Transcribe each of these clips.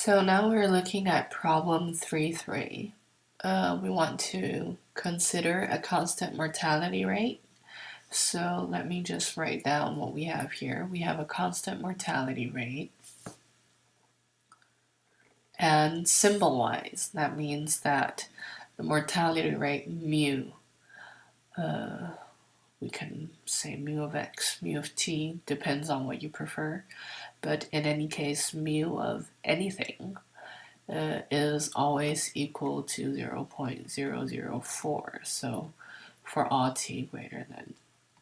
So now we're looking at problem 3.3. We want to consider a constant mortality rate. So let me just write down what we have here. We have a constant mortality rate. And symbol-wise, that means that the mortality rate mu, we can say mu of x, mu of t, depends on what you prefer. But in any case, mu of anything is always equal to 0.004. So for all t greater than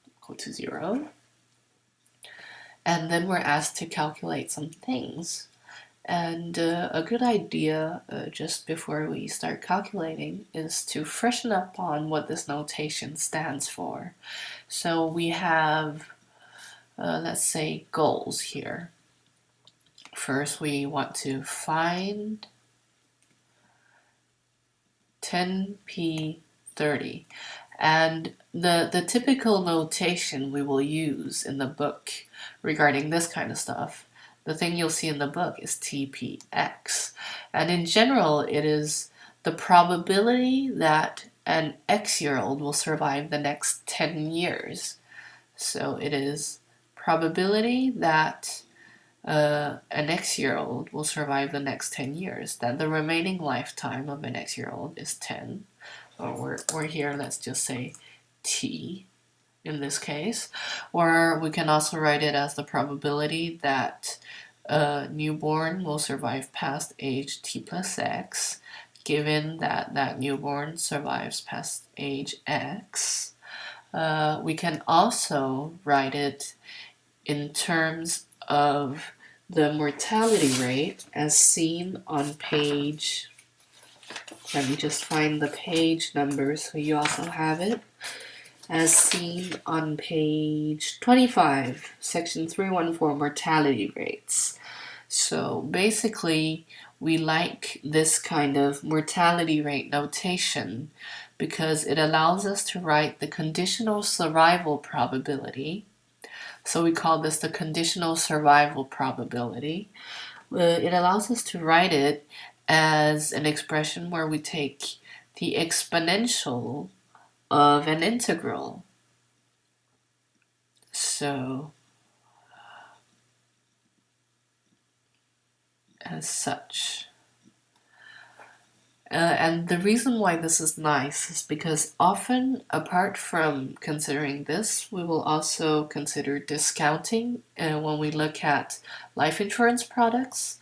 equal to 0. And then we're asked to calculate some things. And a good idea just before we start calculating is to freshen up on what this notation stands for. So we have, let's say, goals here. First, we want to find 10p30. And the typical notation we will use in the book regarding this kind of stuff, the thing you'll see in the book is TPX. And in general, it is the probability that an X-year-old will survive the next 10 years. So it is probability that an X-year-old will survive the next 10 years, that the remaining lifetime of an X-year-old is 10. Or we're here, let's just say t in this case. Or we can also write it as the probability that a newborn will survive past age t plus x, given that that newborn survives past age x. We can also write it in terms of the mortality rate as seen on page, let me just find the page number so you also have it, as seen on page 25, section 314, mortality rates. So basically, we like this kind of mortality rate notation because it allows us to write the conditional survival probability. So we call this the conditional survival probability. It allows us to write it as an expression where we take the exponential of an integral. So, as such. And the reason why this is nice is because often, apart from considering this, we will also consider discounting when we look at life insurance products.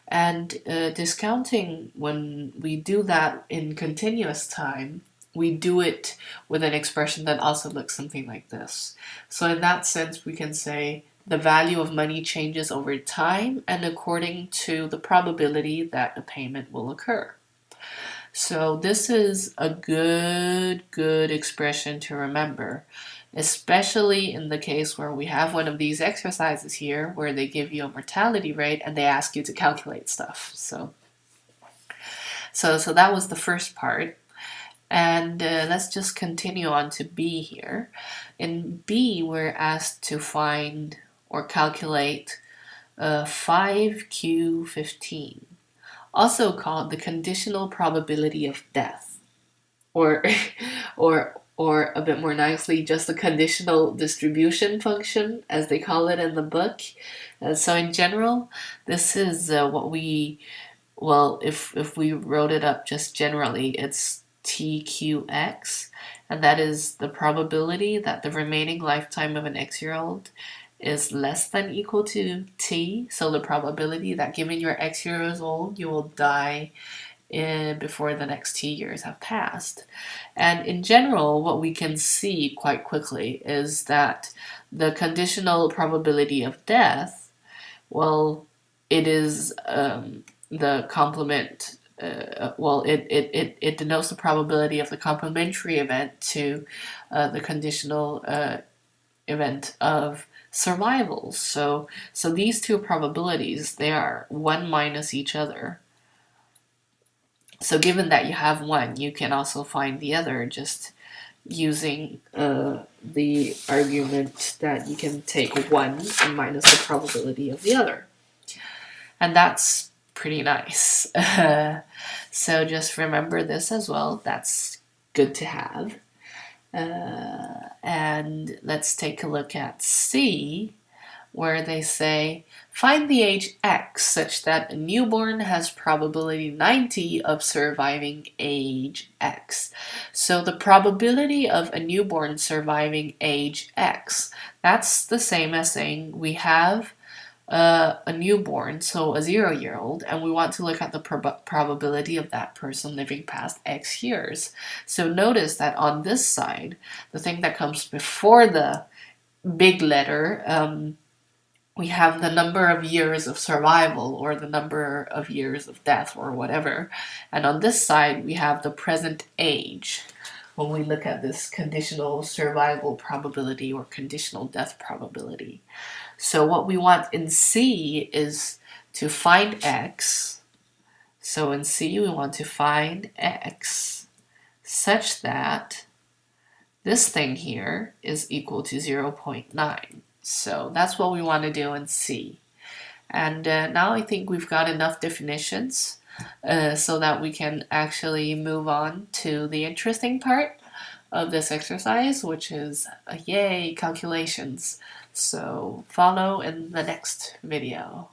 And discounting, when we do that in continuous time, we do it with an expression that also looks something like this. So in that sense, we can say the value of money changes over time and according to the probability that a payment will occur. So this is a good expression to remember, especially in the case where we have one of these exercises here where they give you a mortality rate and they ask you to calculate stuff. So that was the first part. And let's just continue on to B here. In B, we're asked to find or calculate 5Q15. Also called the conditional probability of death, or a bit more nicely, just the conditional distribution function, as they call it in the book. So in general, this is what we, well, if we wrote it up just generally, it's TQX, and that is the probability that the remaining lifetime of an X-year-old is less than equal to t, so the probability that given you're X years old, you will die before the next t years have passed. And in general, what we can see quite quickly is that the conditional probability of death, well, it is the complement, it denotes the probability of the complementary event to the conditional event of survival. So these two probabilities, they are one minus each other. So given that you have one, you can also find the other just using the argument that you can take one and minus the probability of the other. And that's pretty nice. So just remember this as well. That's good to have. And let's take a look at C, where they say, find the age X such that a newborn has probability 90 of surviving age X. So the probability of a newborn surviving age X, that's the same as saying we have a newborn, so a 0-year-old, and we want to look at the probability of that person living past X years. So notice that on this side, the thing that comes before the big letter, we have the number of years of survival or the number of years of death or whatever. And on this side, we have the present age when we look at this conditional survival probability or conditional death probability. So what we want in C is to find X. So in C, we want to find X such that this thing here is equal to 0.9. So that's what we want to do in C. And now I think we've got enough definitions so that we can actually move on to the interesting part of this exercise, which is, yay, calculations. So follow in the next video.